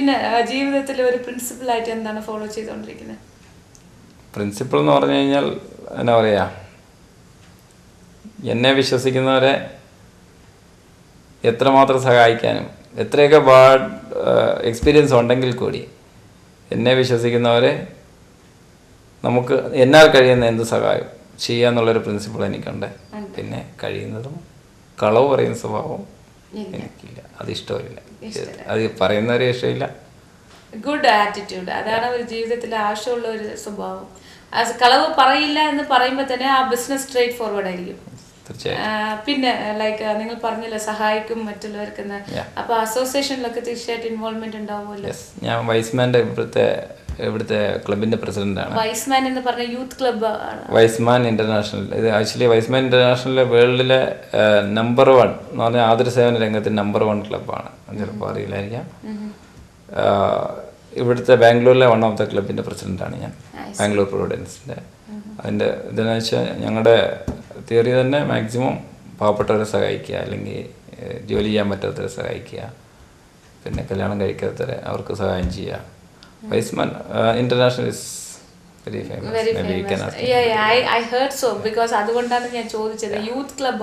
പിന്നെ ജീവിതത്തിൽ ഒരു പ്രിൻസിപ്പിൾ ആയിട്ട് എന്താണ് ഫോളോ ചെയ്തുകൊണ്ടിരിക്കുന്നത്? പ്രിൻസിപ്പിൾ എന്ന് പറഞ്ഞു കഴിഞ്ഞാൽ എന്നാ പറയുക, എന്നെ വിശ്വസിക്കുന്നവരെ എത്രമാത്രം സഹായിക്കാനും എത്രയൊക്കെ ബാഡ് എക്സ്പീരിയൻസ് ഉണ്ടെങ്കിൽ കൂടി എന്നെ വിശ്വസിക്കുന്നവരെ നമുക്ക് എന്നാൽ കഴിയുന്ന എന്ത് സഹായം ചെയ്യാന്നുള്ളൊരു പ്രിൻസിപ്പിൾ എനിക്കുണ്ട്. പിന്നെ കഴിയുന്നതും കളവ് പറയുന്ന സ്വഭാവം എനിക്കില്ല, അത് ഇഷ്ടമില്ല, അത് പറയുന്നവരെ ഇഷ്ടമില്ല. ഗുഡ് ആറ്റിറ്റ്യൂഡ്, അതാണ് ഒരു ജീവിതത്തിൽ ആവശ്യമുള്ള ഒരു സ്വഭാവം. കളവ് പറയില്ല എന്ന് പറയുമ്പോൾ തന്നെ ആ ബിസിനസ് സ്ട്രേറ്റ് ഫോർവേഡ് ആയിരിക്കും. പിന്നെ ലൈക്ക് നിങ്ങൾ പറഞ്ഞല്ലോ സഹായിക്കും മറ്റുള്ളവർക്കെന്ന്, അപ്പൊ അസോസിയേഷനിലൊക്കെ തീർച്ചയായിട്ടും ഇൻവോൾവ്മെന്റ് ഉണ്ടാവുമല്ലോ. ഞാൻ വൈസ്മാന്റെ ഇവിടുത്തെ ക്ലബിന്റെ പ്രസിഡന്റാണ്. വൈസ്മാൻ എന്ന് പറഞ്ഞ യൂത്ത് ക്ലബ്, വൈസ്മാൻ ഇന്റർനാഷണൽ. ഇത് ആക്ച്വലി വൈസ്മാൻ ഇന്റർനാഷണൽ വേൾഡിലെ നമ്പർ 1 എന്ന് പറഞ്ഞാൽ ആതുര സേവന രംഗത്തിൽ നമ്പർ 1 ക്ലബ്ബാണ്. ചിലപ്പോൾ അറിയില്ലായിരിക്കാം. ഇവിടുത്തെ ബാംഗ്ലൂരിലെ വൺ ഓഫ് ദ ക്ലബിന്റെ പ്രസിഡന്റാണ് ഞാൻ, ബാംഗ്ലൂർ പ്രൊവിഡൻസിന്റെ. അതിന്റെ ഇതെന്ന് വെച്ചാൽ ഞങ്ങളുടെ തിയറി തന്നെ മാക്സിമം പാവപ്പെട്ടവരെ സഹായിക്കുക, അല്ലെങ്കിൽ ജോലി ചെയ്യാൻ പറ്റാത്തവരെ സഹായിക്കുക, പിന്നെ കല്യാണം കഴിക്കാത്തവരെ അവർക്ക് സഹായം ചെയ്യുക. Y's Men International is very famous.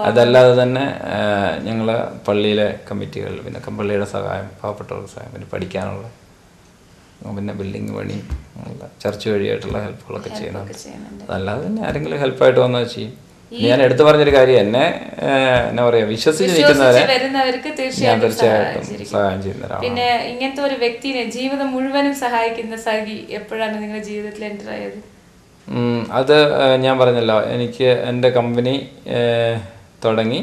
അതല്ലാതെ തന്നെ ഞങ്ങളെ പള്ളിയിലെ കമ്മിറ്റികൾ, പിന്നെ പള്ളിയുടെ സഹായം, പാവപ്പെട്ടവർക്ക് സഹായം, പിന്നെ പഠിക്കാനുള്ള, പിന്നെ ബിൽഡിംഗ് പണി, ചർച്ച വഴിയായിട്ടുള്ള ഹെൽപ്പുകളൊക്കെ ചെയ്യുന്നുണ്ട്. അതല്ലാതെ തന്നെ ആരെങ്കിലും ഹെൽപ്പായിട്ട് വന്നാൽ ചെയ്യും. ഞാൻ എടുത്തു പറഞ്ഞൊരു കാര്യം, എന്നെ എന്നാ പറയാ വിശ്വസിച്ച് നിൽക്കുന്നവരെ ഞാൻ തീർച്ചയായിട്ടും സഹായം ചെയ്യുന്നവരാണ്. പിന്നെ ഇങ്ങനത്തെ ഒരു വ്യക്തിനെ ജീവിതം മുഴുവനും സഹായിക്കുന്ന സഖി എപ്പോഴാണ് നിങ്ങളുടെ ജീവിതത്തിൽ എൻ്റർ ആയത്? അത് ഞാൻ പറഞ്ഞല്ലോ, എനിക്ക് എൻ്റെ കമ്പനി തുടങ്ങി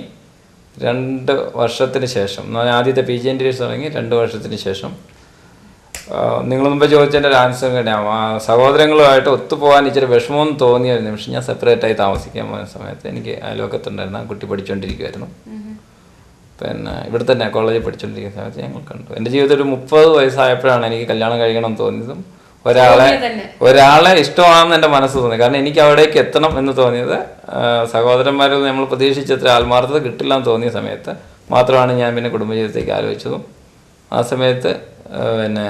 2 വർഷത്തിന് ശേഷം, ആദ്യത്തെ PG ഇന്റീരിയേഴ്സ് തുടങ്ങി 2 വർഷത്തിന് ശേഷം, നിങ്ങൾ മുമ്പ് ചോദിച്ചതിൻ്റെ ഒരു ആൻസർ തന്നെയാണ്. സഹോദരങ്ങളുമായിട്ട് ഒത്തുപോകാൻ ഇച്ചിരി വിഷമമെന്ന് തോന്നിയ ഒരു നിമിഷം ഞാൻ സെപ്പറേറ്റായി താമസിക്കാൻ പോകുന്ന സമയത്ത് എനിക്ക് അയൽവക്കത്തുണ്ടായിരുന്ന കുട്ടി പഠിച്ചുകൊണ്ടിരിക്കുമായിരുന്നു. പിന്നെ ഇവിടെ തന്നെ കോളേജിൽ പഠിച്ചുകൊണ്ടിരിക്കുന്ന സമയത്ത് ഞങ്ങൾ കണ്ടു. എൻ്റെ ജീവിതത്തിൽ ഒരു 30 വയസ്സായപ്പോഴാണ് എനിക്ക് കല്യാണം കഴിക്കണം എന്ന് തോന്നിയതും ഒരാളെ ഇഷ്ടമാണെന്ന് എൻ്റെ മനസ്സ് തോന്നി. കാരണം എനിക്ക് അവിടേക്ക് എത്തണം എന്ന് തോന്നിയത് സഹോദരന്മാരിൽ നമ്മൾ പ്രതീക്ഷിച്ചത്ര ആത്മാർത്ഥത കിട്ടില്ല എന്ന് തോന്നിയ സമയത്ത് മാത്രമാണ് ഞാൻ പിന്നെ കുടുംബജീവിതത്തേക്ക് ആലോചിച്ചതും. ആ സമയത്ത് പിന്നെ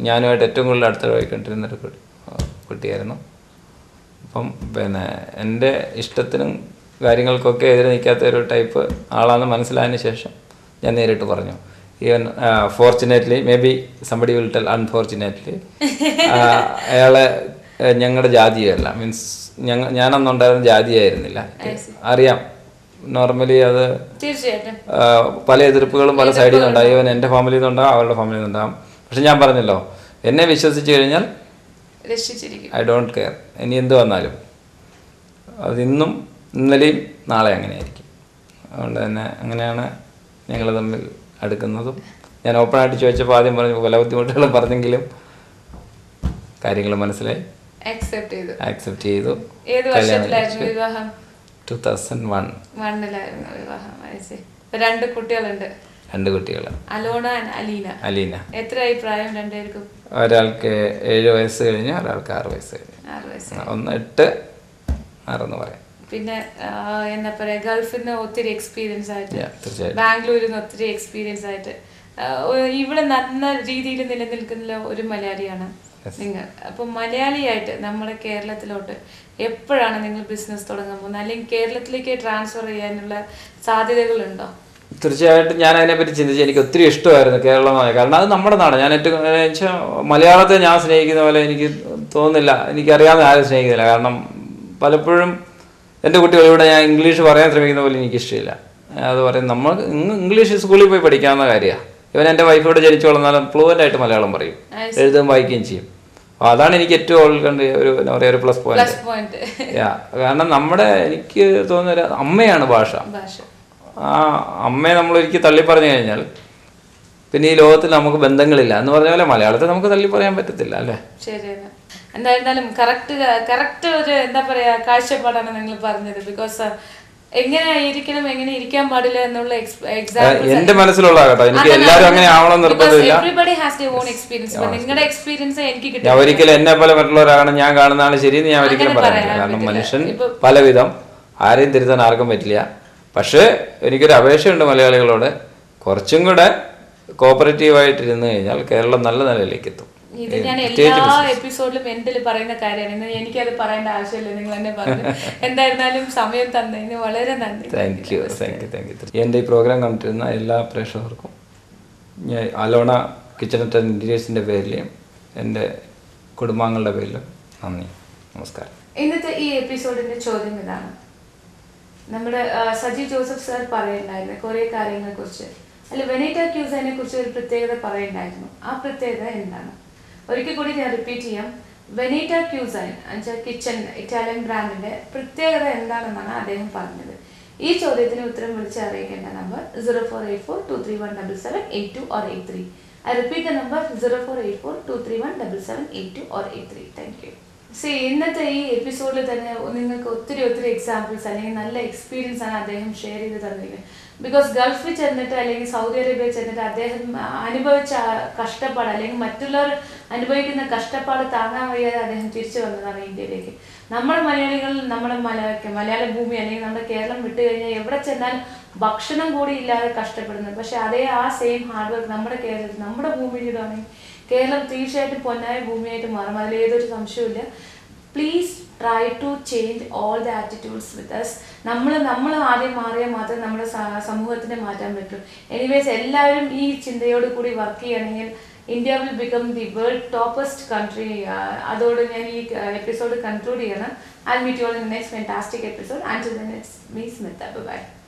ഞാനുമായിട്ട് ഏറ്റവും കൂടുതൽ അടുത്തിടപഴകിക്കൊണ്ടിരുന്നൊരു കുട്ടിയായിരുന്നു. അപ്പം പിന്നെ എൻ്റെ ഇഷ്ടത്തിനും കാര്യങ്ങൾക്കൊക്കെ എതിരെ നിൽക്കാത്ത ഒരു ടൈപ്പ് ആളാണെന്ന് മനസ്സിലായതിന് ശേഷം ഞാൻ നേരിട്ട് പറഞ്ഞു. Even fortunately, may be somebody will tell unfortunately, അയാളെ ഞങ്ങളുടെ ജാതിയല്ല, മീൻസ് ഞാനന്നുണ്ടായിരുന്ന ജാതിയായിരുന്നില്ല. അറിയാം, നോർമലി അത് പല എതിർപ്പുകളും പല സൈഡിൽ നിന്നുണ്ടാകും. ഈവൻ എൻ്റെ ഫാമിലിയിൽ നിന്നുണ്ടാകും, അവരുടെ ഫാമിലിയിൽ നിന്നുണ്ടാകും. പക്ഷെ ഞാൻ പറഞ്ഞല്ലോ, എന്നെ വിശ്വസിച്ച് കഴിഞ്ഞാൽ ഐ ഡോണ്ട് കെയർ, ഇനി എന്ത് വന്നാലും. അതിന്നും ഇന്നലെയും നാളെ അങ്ങനെയായിരിക്കും. അതുകൊണ്ട് തന്നെ അങ്ങനെയാണ് ഞങ്ങൾ തമ്മിൽ അടുക്കുന്നതും. ഞാൻ ഓപ്പണായിട്ട് ചോദിച്ചപ്പോൾ ആദ്യം പറഞ്ഞു പല ബുദ്ധിമുട്ടുകളും പറഞ്ഞെങ്കിലും കാര്യങ്ങൾ മനസ്സിലായി, ആക്സെപ്റ്റ് ചെയ്തു. 2001 2 കുട്ടികളുണ്ട്. 2 കുട്ടികൾ, അലോണ അലീന. എത്രയായി പ്രായം രണ്ടുപേർക്കും? ഒരാൾക്ക് 7 വയസ്സ് കഴിഞ്ഞ്, ഒരാൾക്ക് 6 വയസ്സ് കഴിഞ്ഞ്. 1 8 6 എന്ന് പറയാം. പിന്നെ എന്താ പറയാ, ഗൾഫിൽ നിന്ന് ഒത്തിരി എക്സ്പീരിയൻസ് ആയിട്ട്, ബാംഗ്ലൂരിൽ നിന്ന് ഒത്തിരി എക്സ്പീരിയൻസ് ആയിട്ട്, ഇവിടെ നല്ല രീതിയിൽ നിലനിൽക്കുന്ന ഒരു മലയാളിയാണ് നിങ്ങൾ. അപ്പൊ മലയാളിയായിട്ട് നമ്മുടെ കേരളത്തിലോട്ട് എപ്പോഴാണ് നിങ്ങൾ ബിസിനസ് തുടങ്ങാൻ പോകുന്നത്, അല്ലെങ്കിൽ കേരളത്തിലേക്ക് ട്രാൻസ്ഫർ ചെയ്യാനുള്ള സാധ്യതകളുണ്ടോ? തീർച്ചയായിട്ടും ഞാൻ അതിനെപ്പറ്റി ചിന്തിച്ച് എനിക്ക് ഒത്തിരി ഇഷ്ടമായിരുന്നു കേരളമായ. കാരണം അത് നമ്മുടെ നാട്. ഞാൻ ഏറ്റവും വെച്ചാൽ മലയാളത്തെ ഞാൻ സ്നേഹിക്കുന്ന പോലെ എനിക്ക് തോന്നുന്നില്ല, എനിക്കറിയാവുന്ന ആരും സ്നേഹിക്കുന്നില്ല. കാരണം പലപ്പോഴും എൻ്റെ കുട്ടികളിവിടെ ഞാൻ ഇംഗ്ലീഷ് പറയാൻ ശ്രമിക്കുന്ന പോലെ എനിക്കിഷ്ടമില്ല. അത് പറയും, നമ്മൾ ഇംഗ്ലീഷ് സ്കൂളിൽ പോയി പഠിക്കാവുന്ന കാര്യമാണ്. ഇവൻ എൻ്റെ വൈഫോട് ജനിച്ചു വളർന്നാലും ഫ്ലുവൻ്റായിട്ട് മലയാളം പറയും, എഴുതുകയും വായിക്കുകയും ചെയ്യും. അതാണ് എനിക്ക് ഏറ്റവും കണ്ട് ഒരു എന്താ പറയുക ഒരു പ്ലസ് പോയിന്റ്. കാരണം നമ്മുടെ എനിക്ക് തോന്നുന്ന അമ്മയാണ് ഭാഷ. ആ അമ്മയെ നമ്മളൊരിക്കൽ തള്ളി പറഞ്ഞു കഴിഞ്ഞാൽ പിന്നെ ഈ ലോകത്തിൽ നമുക്ക് ബന്ധങ്ങളില്ല എന്ന് പറഞ്ഞ പോലെ മലയാളത്തെ നമുക്ക് തള്ളി പറയാൻ പറ്റത്തില്ല, അല്ലേ? ശരിയാണ്. എന്തായിരുന്നാലും കറക്റ്റ് ഒരു എന്താ പറയാ കാഴ്ചപ്പാടാണ് നിങ്ങൾ പറഞ്ഞത്. ബിക്കോസ് എങ്ങനെ ഇരിക്കണം, എങ്ങനെ ഇരിക്കാൻ പാടില്ല എന്നുള്ള എന്റെ മനസ്സിലുള്ള കേട്ടോ. എനിക്ക് എല്ലാവരും അങ്ങനെ ആവണം നിർബന്ധമില്ല. നിങ്ങളുടെ എക്സ്പീരിയൻസ് എനിക്ക് കിട്ടും. ഞാൻ ഒരിക്കലും എന്നെ പോലെ മറ്റുള്ളവരാകണം, ഞാൻ കാണുന്നതാണ് ശരിയെന്ന് ഞാൻ ഒരിക്കലും പറയാനില്ല. കാരണം മനുഷ്യൻ പലവിധം, ആരെയും തിരുത്താൻ ആർക്കും പറ്റില്ല. പക്ഷേ എനിക്കൊരു അപേക്ഷയുണ്ട് മലയാളികളോട്, കുറച്ചും കൂടെ കോപ്പറേറ്റീവായിട്ടിരുന്നു കഴിഞ്ഞാൽ കേരളം നല്ല നിലയിലേക്ക് എത്തും. ഇത് ഞാൻ എല്ലാ എപ്പിസോഡിലും എന്തിൽ പറയുന്ന കാര്യമാണ്. എനിക്കത് പറയേണ്ട ആവശ്യമില്ല, നിങ്ങൾ തന്നെ പറഞ്ഞു. എന്തായിരുന്നാലും സമയം തന്നതിന് വളരെ നന്ദി. Thank you. എൻ്റെ ഈ പ്രോഗ്രാം കണ്ടിരുന്ന എല്ലാ പ്രേക്ഷകർക്കും ഞാൻ അലോണ കിച്ചൺ ആൻഡ് ഇൻറ്റീരിയേഴ്സിൻ്റെ പേരിലും എൻ്റെ കുടുംബാംഗങ്ങളുടെ പേരിലും നന്ദി, നമസ്കാരം. ഇന്നത്തെ ഈ എപ്പിസോഡിന്റെ ചോദ്യം ഇതാണ്. നമ്മുടെ സജി ജോസഫ് സാർ പറയുണ്ടായിരുന്നു കുറേ കാര്യങ്ങളെ കുറിച്ച്. അല്ല, വെനീറ്റ ക്യൂസൈനെ കുറിച്ച് ഒരു പ്രത്യേകത പറയുണ്ടായിരുന്നു. ആ പ്രത്യേകത എന്താണ്? ഒരിക്കൽ കൂടി ഞാൻ റിപ്പീറ്റ് ചെയ്യാം. വെനീറ്റ ക്യൂസൈൻ എന്നുവെച്ചാൽ കിച്ചൺ ഇറ്റാലിയൻ ബ്രാൻഡിന്റെ പ്രത്യേകത എന്താണെന്നാണ് അദ്ദേഹം പറഞ്ഞത്. ഈ ചോദ്യത്തിന് ഉത്തരം വിളിച്ച് അറിയിക്കേണ്ട number 0484231778 or 83. I repeat the number 0484231778 or 83. Thank you. ഇന്നത്തെ ഈ എപ്പിസോഡിൽ തന്നെ നിങ്ങൾക്ക് ഒത്തിരി എക്സാമ്പിൾസ് അല്ലെങ്കിൽ നല്ല എക്സ്പീരിയൻസ് ആണ് അദ്ദേഹം ഷെയർ ചെയ്ത് തന്നിരിക്കുന്നത്. ബിക്കോസ് ഗൾഫിൽ ചെന്നിട്ട് അല്ലെങ്കിൽ സൗദി അറേബ്യയിൽ ചെന്നിട്ട് അദ്ദേഹം അനുഭവിച്ച കഷ്ടപ്പാട് അല്ലെങ്കിൽ മറ്റുള്ളവർ അനുഭവിക്കുന്ന കഷ്ടപ്പാട് താങ്ങാൻ വയ്യാതെ അദ്ദേഹം തിരിച്ചു വന്നതാണ് ഇന്ത്യയിലേക്ക്. നമ്മുടെ മലയാളികൾ നമ്മുടെ മലയാള ഭൂമി അല്ലെങ്കിൽ നമ്മുടെ കേരളം വിട്ടു കഴിഞ്ഞാൽ എവിടെ ചെന്നാലും ഭക്ഷണം കൂടി ഇല്ലാതെ കഷ്ടപ്പെടുന്നത്. പക്ഷെ ആ സെയിം ഹാർഡ് വർക്ക് നമ്മുടെ കേരളത്തിൽ നമ്മുടെ ഭൂമിയിലിടുകയാണെങ്കിൽ കേരളം തീർച്ചയായിട്ടും പൊന്നായ ഭൂമിയായിട്ട് മാറും. അതിലേതൊരു സംശയമില്ല. Please try to change all the attitudes with us. നമ്മൾ ആദ്യം മാറിയാൽ മാത്രമേ നമ്മുടെ സമൂഹത്തിനെ മാറ്റാൻ പറ്റൂ. എനിവേസ് എല്ലാവരും ഈ ചിന്തയോട് കൂടി വർക്ക് ചെയ്യുകയാണെങ്കിൽ India will become the world ടോപ്പസ്റ്റ് country. അതോട് ഞാൻ ഈ എപ്പിസോഡ് കൺക്ലൂഡ് ചെയ്യണം. I'll meet you all in the next fantastic episode. Until then, it's me, Smita. Bye-bye.